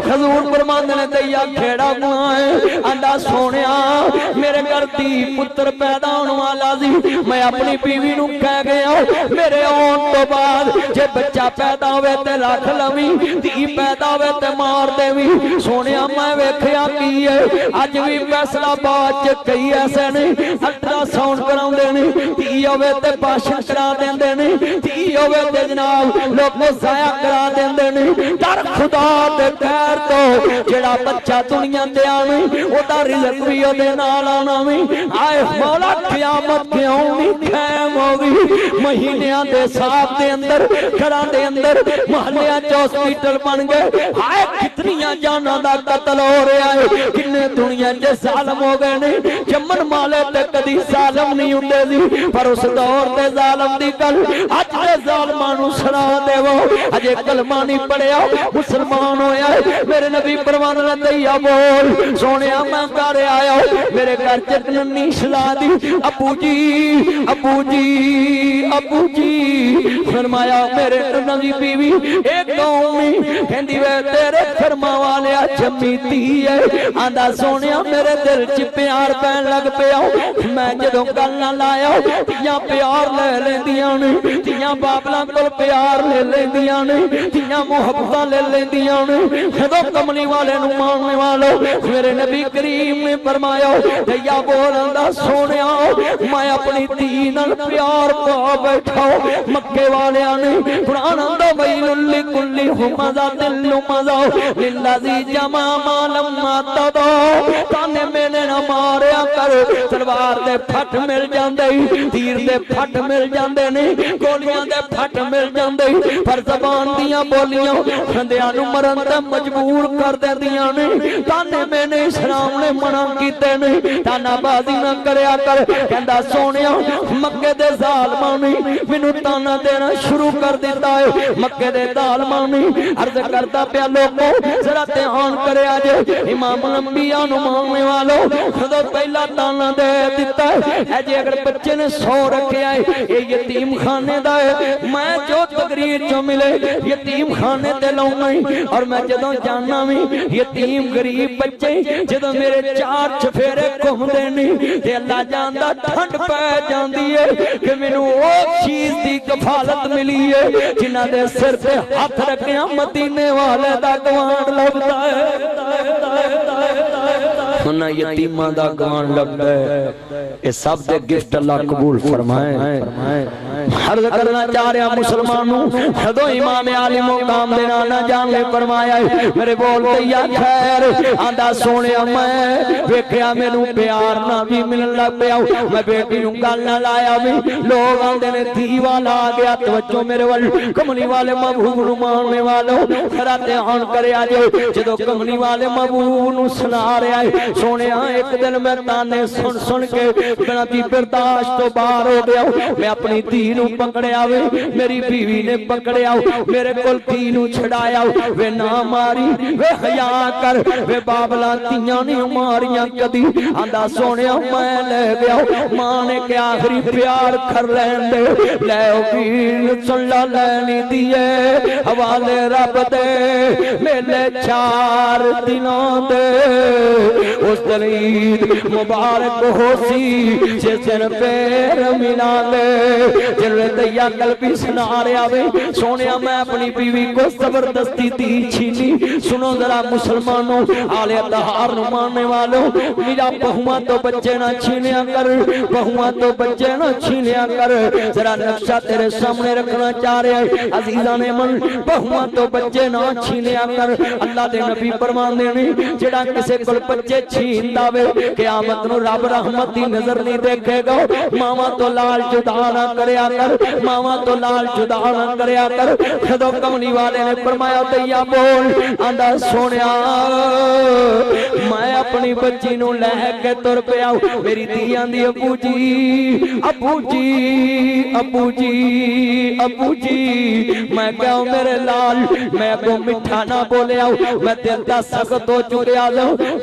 हजूर फरमाते ने दैया खेड़ा गुआए आंदा सोनिया मेरे घर धी पुत्र पैदा होने वाला सी मैं अपनी बीवी नूं कह गया मेरे आउण तो बाद जे बच्चा पैदा होवे ते रख लवी धी पैदा होवे ते मार देवी सोनिया मैं वेखिया की है अज भी फैसलाबाद च कई ऐसे ने अल्ट्रासाउंड कराउंदे ने धी होवे ते भाषण करा देंदे ने धी होवे ते जनाब लोगों जाया करा देंदे ने डर खुदा ते खैर तो जेड़ा बच्चा दुनिया ते आवे ओदा रिज़्क भी ओदे नाल आना वी आए मौला क़यामत क्यों नहीं खैम होगी महीनों के साथ दे अंदर घरां दे अंदर मोहल्लियां च हॉस्पिटल बन गए आए कितनियां जानां दा कत्ल हो रहा है किन्ने दुनिया च जालम हो गए ने जम्मन वाले ते कदी जालम नहीं हुंदे सी पर उस दौर दे जालम दी गल अज दे जालमां नूं सुना देवो अजे कलमा नहीं पढ़िया मुसलमान होया मेरे नबी परवान दैया बोल सोनिया मैं घर आया मेरे घर च नन्नी सला दी अबू जी अबू जी अबू जी फरमाया मेरे नवी बीवी एक कौमी कहंदी वे तेरे फरमा वाले जम्मी धी है आंदा सोनिया मेरे दिल च प्यार पैन लग पिया मैं जदों गल ना लाया तियां प्यार ले लेंदियां ने तियां बाबलां कोल प्यार ले लेंदियां ने तियां मुहब्बतां ले लेंदियां ने जदों कमली वाले नूं मानने वालो मेरे नबी करीम ने फरमाया दैया बोलंदा सोनिया मैं अपनी धी नाल प्यार पा बैठा मक्के वालियां ने कुरान आंदा वैलुल लिकुल्ली हुमज़ा दिल्लु मज़ा लिल्लज़ी जमा मालम मातदा ताने मैंने ना मारिया कर तलवार दे फट मिल जांदे तीर दे फट मिल जांदे ने गोलियां दे फट मिल जांदे पर ज़बान दियां बोलियां बंदियां नूं मरन ते मजबूर कर देंदियां ने ताने मैंने इस्लाम ने मना कीते ने तानाबाजी ना करया कर कहंदा सोनिया मक्के दे जालमां ने मैनू ताना देना शुरू कर दिता है मक्के दे जालमां ने अर्ज करता पिया लोगों जरा ध्यान करया जे इमाम अंबिया नूं मानने वालों खुदा पहला ताना दे दिता है जे अगर बच्चे ने 100 रखया है ये यतीम खाने दा है मैं जो तकरीर जो मिले यतीम खाने ते लाउना और मैं जदों जाना भी यतीम गरीब बच्चे जदों मेरे चार चफेरे घूमदे नहीं ते अल्लाह जानदा ठंड पै जांदी है कि मैनू ओ चीज दी कफालत मिली है जिन्हां दे सिर ते हाथ रखिया मदीने वाले दा गवांड लगदा है उन्हां यतीमां दा गवांड लगदा है ये सब दे गिफ्ट अल्लाह कबूल फरमाए हर करना चाह रहा मुसलमानों जदों इमाम आली मुकाम दे नाल ना जान ले फरमाया मेरे बोल दैया खैर आंदा सोनिया मैं वेखिया मैनू प्यार ना भी मिलन लग पिया मैं बेटी नूं गल ना लाया भी लोग आंदे ने धी वाला आ गया तवज्जो मेरे वल कमली वाले महबूब नूं मानने वालों खरा ध्यान करया जे जदों कमली वाले महबूब नूं सुना रहा है सोनिया एक दिन मैं ताने सुन सुन के मेरा दी बर्दाश्त तो बाहर हो गया मैं अपनी धी नूं पकड़या वे मेरी बीवी ने पकड़या मेरे कोल धी नूं छड़ाया वे ना मारी वे हया कर वे बाबला तियां नहीं मारियां कदी आंदा सोनिया मैं ले गया मां ने क्या आखिरी प्यार कर लैन दे लै वीर सुल्ला लैनी दिए हवाले रब दे मेले 4 दिनों दे उस दिन ईद मुबारक होसी जिस दिन पैर मिला ले जिले दैया कल भी सुना रहा वे सोनिया मैं अपनी बीवी को जबरदस्ती दी छीनी सुनो जरा मुसलमानों आले तहार नु मानने वालों मेरा बहुआ तो बच्चे ना छीनिया कर बहुआ तो बच्चे ना छीनिया कर जरा नक्शा तेरे सामने रखना चाह रहा है अजीजा ने मन बहुआ तो बच्चे ना छीनिया कर अल्लाह दे नबी फरमांदे ने जेड़ा किसी कोल बच्चे छीनदा वे क़यामत नु रब रहमत दी नजर नहीं देखेगा मावा तो लाल जुदा ना करया कर मावा तो लाल जुदा ना करया कर जदों कमली वाले ने फरमाया दैया बोल आंदा सोनिया मैं अपनी बच्ची नूं लैके तुर पिया मेरी धी आंदी अबू जी अबू जी अबू जी अबू जी मैं क्या मेरे लाल मैं को मिठा ना बोलिया मैं दिल दा सख्त हो चुकिया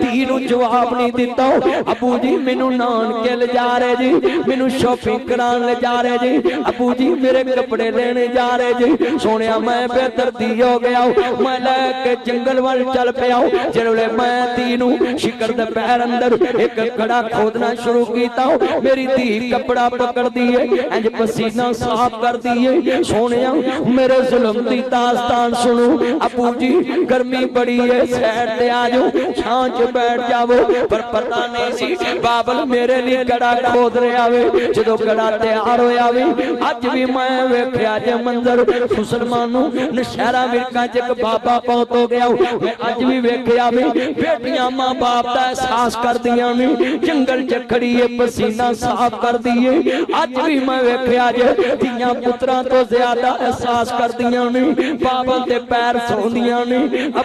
धी नूं जवाब नहीं दिता। अबू जी मैनू नानके ले जा रहे जी, मैनू शॉपिंग कराने ले जा रहे जी, अबू जी मेरे कपड़े लेने जा रहे जी। सोने मैं बेदर्दी हो गया, मैं लैके जंगल वाल चल पिया। जिसले मैं धी नू शिकर दे पैर अंदर एक कड़ा खोदना शुरू किया, मेरी धी कपड़ा पकड़ दिए इंज पसीना साफ कर दिए। सोने मेरे जुल्म दी दास्तान सुनो। अबू जी गर्मी बड़ी है, सैर ते आ जाओ, छां च बैठ जाओ। पर पता नहीं सी बाबल मेरे लिए कड़ा खोद रहा वे। जदों कड़ा तैयार होया वे, अज भी मैं वेख्या जे मंजर मुसलमानों नशहरा विरका च एक बाबा पहुंच हो गया। मैं अज भी वेख्या वे, बेटियां मां बाप दा एहसास कर दियां ने, जंगल च खड़ी है पसीना साफ कर दिए। अज भी मैं वेख्या जे धीआं पुत्रां तो ज्यादा एहसास कर दियां ने, बाबल दे पैर सौंदियां ने,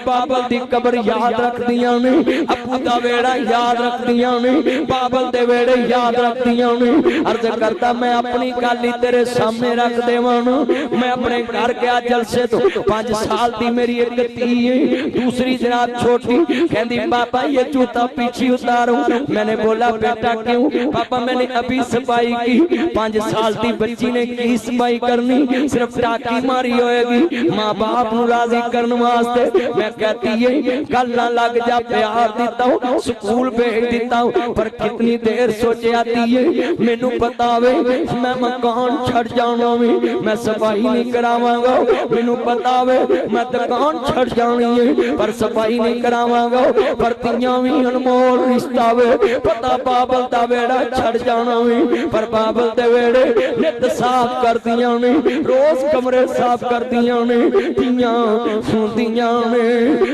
बाबल दी कबर याद रखदियां ने, अबू दा वेड़ा याद रखदियां ने, बाबल दे वेड़े याद रखदियां ने। अर्ज करता मैं अपनी गल ही तेरे सामने रख देवां। मैं अपने घर गया जलसे तो 5 साल दी मेरी एक धी है, दूसरी जनाब छोटी, कहती पापा ये जूता पीछे उतारो। मैंने बोला बेटा क्यों? पापा मैंने अभी सफाई की। 5 साल की बच्ची ने की सफाई करनी, सिर्फ टाकी मारी होएगी मां बाप नू राजी करने वास्ते। मैं कहती है गल ना लग जा, प्यार दिता हूं, स्कूल भेज दिता हूं, पर कितनी देर सोचे आती है। मैनू पता वे मैं मकान छड़ जाना वे, मैं सफाई नहीं करावांगा। मैनू पता वे मैं दुकान छड़ जानी है, पर सफाई नहीं करावांगा। पर तियां भी अनमोल रिश्ता वे, पता बाबल दा वेड़ा छड़ जाना वे, पर बाबल दे वेड़े नित साफ कर दियां ने, रोज कमरे साफ कर दियां ने। तियां सुनदियां ने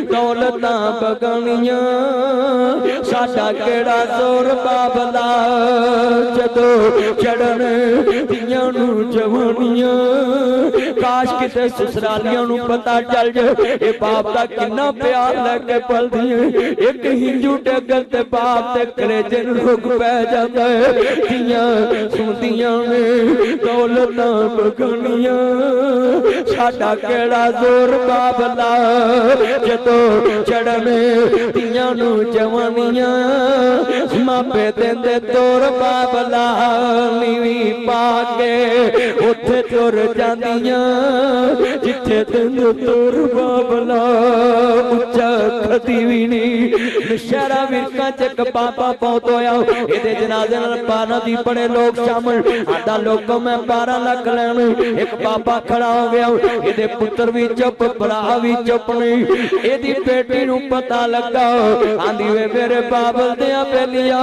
दौलतां बगानियां, साडा केड़ा जोर बाबला जदों चढ़न तियां नू जवानियां। काश किते ससुरालियां नू पता चल जाए ए बाप दा किन्ना प्यार लेके पलदी है। एक हिंजू टेगल ते बाप ते कलेजे नू रुक पै जांदा है। तियां सुनदियां ने दौलतां बगानियां, साडा केड़ा जोर बाबला जदों चढ़न तियां नू जवानियां। मापे देंदे तोर बाबला नीवी पा के उत्थे तुर जांदियां, जिथे देंदे तोर बाबला उच्चा कदी भी नहीं। नशहरा विरका च एक बाबा पहुंच होया, इहदे जनाजे नाल 12 दी बड़े लोग शामिल। आधा लोग मैं 12 लाख लैने, एक बाबा खड़ा हो गया, इहदे पुत्र भी चुप, भरा भी चुप नहीं। इहदी बेटी नू पता लगा, आंदी वे मेरे बाबल दिया बेलिया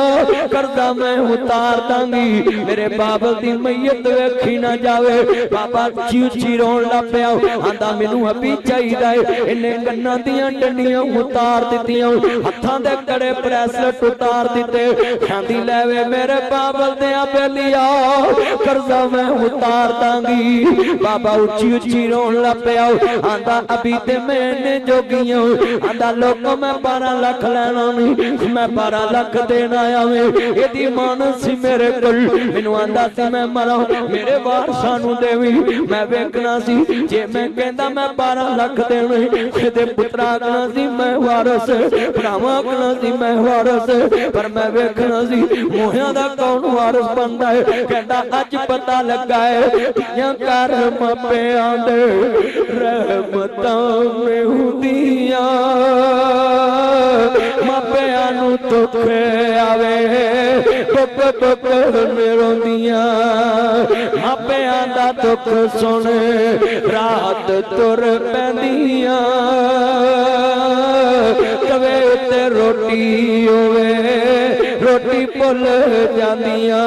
करदा मैं उतार दांगी, मेरे बाबल दी मैयत वेखी ना जावे। बाबा ची रोन लग पिया, आंदा मैनू अभी चाहिदा है। इन्हें गन्ना दियां डंडियां उतार दित्तियां, हत्थां दे कड़े ब्रेसलेट उतार दिते। कहंदी ले वे मेरे बाबल दिया बेलिया करदा मैं उतार दांगी। बाबा उच्ची उच्ची रोन लग पिया, आंदा अभी ते मैंने जोगियां, आंदा लोको मैं 12 लाख लेना नहीं, मैं 12 लाख देना आया वे। एदी मान सी मेरे कोल, मैनू आंदा सी मैं मरा मेरे वारसां नू देवी। मैं वेखना सी जे मैं कहंदा मैं 12 लाख देने, एदे पुत्रा आखना सी मैं वारस, भरावां आखना सी मैं वारस। पर मैं वेखना सी मोहियां दा कौन वारस बनदा है। कहंदा अज पता लगा है तियां कर मापियां दे रहमतां में हुंदियां, मापियां नू दुख आवे दुख दुख रोंदियां। मापियां दा दुख सुन रात तुर पैंदियां, तवे ते रोटी होवे रोटी भुल जांदियां।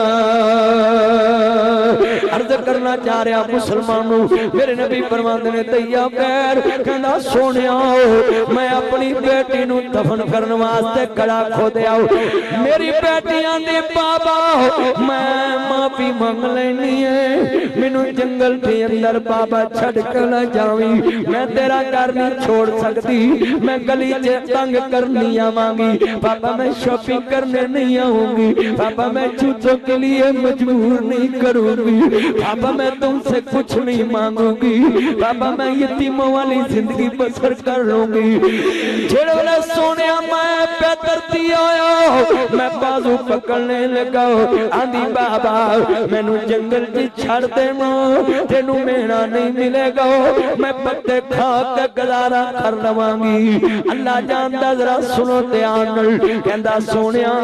अर्ज करना चाह रहा मुसलमानों, मेरे नबी फरमांदे ने तैया पैर, कहंदा सोनिया मैं अपनी बेटी नू दफन करने वास्ते कड़ा खोदिया। मेरी बेटियां दे बाबा मैं माफी मंग लेनी है, मैनू जंगल के अंदर बाबा छड़ के न जावी, मैं तेरा घर नहीं छोड़ सकती, मैं गली च तंग करनी आवांगी। बाबा मैं शॉपिंग करने नहीं नहीं आऊंगी पापा, मैं झूठों के लिए मजबूर नहीं करूंगी पापा, मैं तुमसे कुछ नहीं मांगूंगी पापा, मैं यतीमों वाली जिंदगी बसर कर लूंगी। जेड़े सोने मैं पैदरती आया, मैं बाजू पकड़ने लगा, आंधी बाबा मैनू जंगल च छड़ देना, तेनू मेरा नहीं मिलेगा, मैं पत्ते खा के गुजारा कर लवांगी। अल्लाह जानदा, जरा सुनो ध्यान नाल, कहंदा सोनिया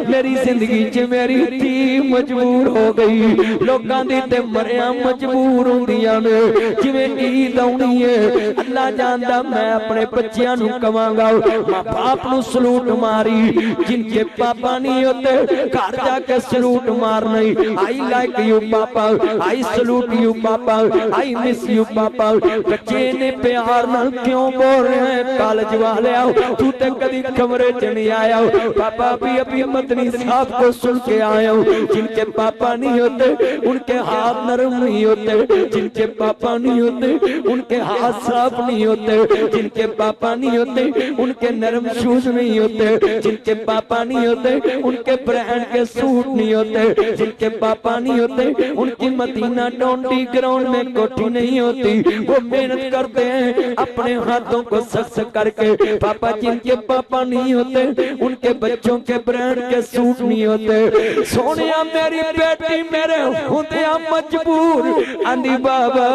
मेरी जिंदगी च मेरी धी मजबूर हो गई, लोकां दी ते मरिया मजबूर हुंदियां ने, जिवें ईद आउणी है अल्लाह जानदा, मैं अपने बच्चियां नू कवांगा मां बाप नू सलूट मारी, जिनके पापा नहीं होते घर जाके सलूट मारना, आई लाइक यू पापा, आई सलूट यू पापा, आई मिस यू पापा। बच्चे ने प्यार नाल क्यों बोल रहे हैं कॉलेज वाले, आओ तू ते कभी कमरे च नहीं आया पापा, अभी मदनी साहब को सुन के आया हूं, जिनके पापा नहीं होते उनके हाथ नरम नहीं होते, जिनके पापा नहीं होते उनके हाथ साफ नहीं होते, जिनके पापा नहीं होते उनके नरम शूज नहीं होते, जिनके पापा नहीं होते उनके ब्रांड के सूट नहीं होते, जिनके पापा नहीं होते उनकी मदीना डोंटी ग्राउंड में कोठी नहीं होती, वो मेहनत करते हैं अपने हाथों को सख्त करके पापा, जिनके पापा नहीं होते उनके बच्चों के ब्रांड के सूट नहीं होते। सोनिया मेरी बेटी मेरे होंदिया मजबूर, आंधी बाबा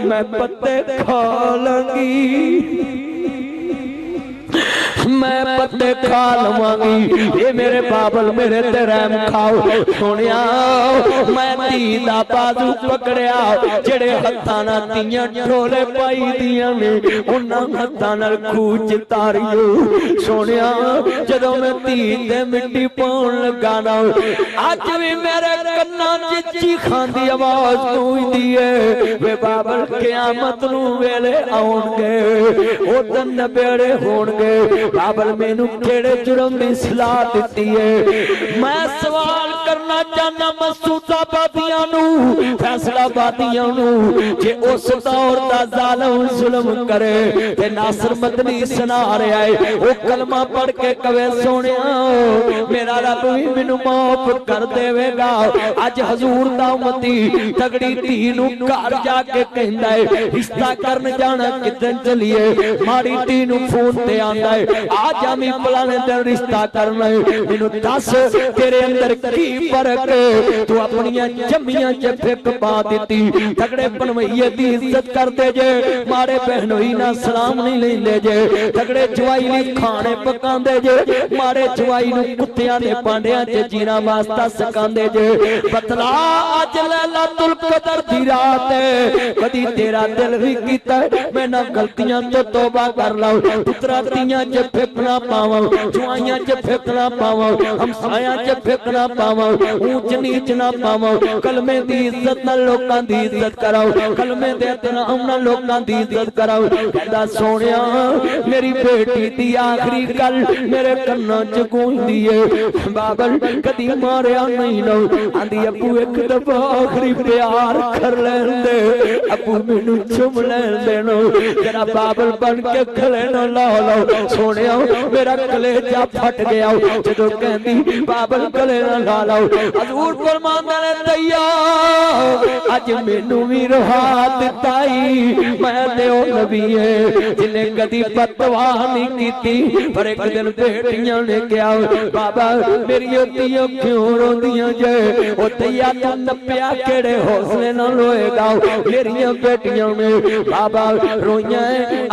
मैं पत्ते खा लूंगी, मैं पत्ते खा लवांगी, ये मेरे बाबल मेरे ते रहम खाओ। सोनिया मैं धी दा बाजू पकड़िया, जेड़े हत्थां नाल तीयां ढोले पाई दियां ने उन्हां हत्थां नाल खूह च तारियो। सोनिया जदों मैं धी ते मिट्टी पाउण लगा ना, अज भी मेरे कन्नां च चीखां दी आवाज गूंजदी है, वे बाबल क़यामत नूं वेले आउणगे, ओ दिन नबेड़े होणगे, बाबल मैनू केड़े जुर्म दी सलाह दित्ती है। मैं सवाल करना चाहना मसूदाबादियां नू, फैसलाबादियां नू, जे उस दौर दा जालिम जुल्म करे ते नासिर मदनी सुना रहा है, वो कलमा पढ़ के कवे सोनिया मेरा रब भी मैनू माफ कर देवेगा। अज हजूर दा उम्मती तगड़ी धी नू घर जाके कहंदा है रिश्ता करन जाना किदन चलिए, माड़ी धी नू फोन ते आंदा है आज आमी फलाने दिन रिश्ता करना है, मैनू दस तेरे अंदर की फर्क है, तू अपनियां जम्मियां च फिक पा दित्ती, तगड़े बनवैये दी इज्जत करदे जे, मारे बहनोई ना सलाम नहीं लेंदे जे, तगड़े जवाई ली खाने पकांदे जे, मारे जवाई नू कुत्तियां दे पांडियां च जीना वास्ता सिखांदे जे। बतला अज लैलातुल कदर दी रात है, कदी तेरा दिल भी कीता मैं ना गलतियां तो तौबा कर लाऊं, पुत्रा तियां च फेंकना पावा, जुआइयां च फेंकना पावा, हमसायां च फेंकना पावा, ऊंच नीच ना पावा, कलमे दी इज्जत नाल लोकां दी इज्जत कराओ, कलमे दे नाम नाल लोकां दी इज्जत कराओ। कहंदा सोनिया मेरी बेटी दी आखिरी गल मेरे कन्नां च गूंजदी है, बाबल कदी मारिया नहीं लो, आंदी अबू एक दफा आखिरी प्यार कर लैन दे, अबू मैनू चुम लैन देनो, जरा बाबल बन के खले ना ला लो। सोनिया मेरा कलेजा फट गया जदों कहंदी बाबल गले ना ला लो, हजूर फरमांदे ने दैया अज मैनू भी रहा दिताई, मैं ते ओ नबी है जिन्हें कदी बददुआ नहीं कीती, पर एक दिन बेटियां ने कहा बाबा मेरी धीआं क्यों रोंदियां जे, ओ दैया तू नप्पिया केड़े हौसले नाल रोएगा, मेरियां बेटियां ने बाबा रोइयां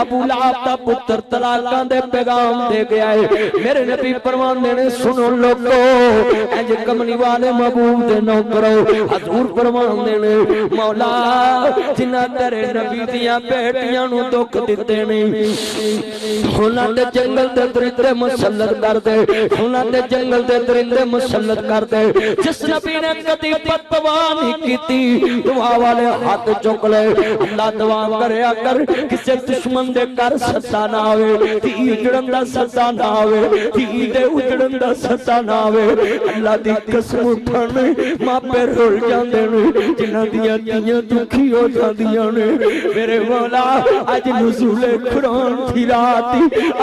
अबू लहब दा पुत्र तलाकां दे पैगाम दे गया है, मेरे नबी फरमांदे ने सुनो लोगो इंज कमली वाले महबूब दे नौकरो, हजूर फरमांदे ने मौला जिन्हां तेरे नबी दियां बेटियां नू दुख दिते ने उन्हां दे जंगल दे दरिंदे मुसल्लत कर दे, उन्हां दे जंगल दे दरिंदे मुसल्लत कर दे, जिस नबी ने कदी बददुआ नहीं कीती दुआ वाले हाथ चुक ले, अल्लाह दुआ करया कर किसे दुश्मन दे घर सत्ता ना आवे, धी उजड़न दा सत्ता ना आवे, धी दे उजड़न दा सत्ता ना आवे, अल्लाह दी कसम उठन मापे रुल जाते ने जिन्हां दियां धीआं दुखी हो जांदियां ने मेरे मौला अज नज़ूले कुरान दी रात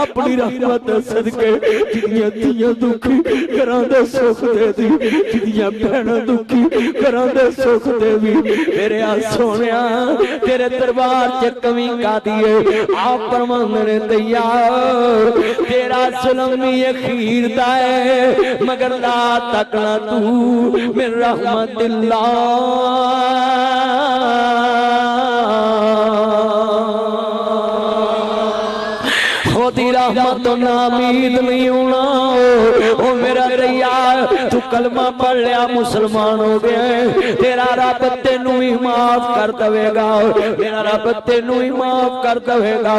अपनी रहमत सदके जिन्हां धीआं दुखी घरां दे सुख दे दी जिन्हां भैणां दुखी घरां दे सुख दे वी मेरे आ सोनिया तेरे दरबार च कमी कादी है आप परमानंद दैया तेरा जुल्म ही अखीर दा है मगर ला तकना तू मेरे रहमतिल्लाह होती रहमत नामीद नहीं होना ओ मेरा दैया तू कलमा पढ़ लिया मुसलमान हो गया तेरा रब तेनू ही माफ कर देगा मेरा रब तेनू ही माफ कर देगा।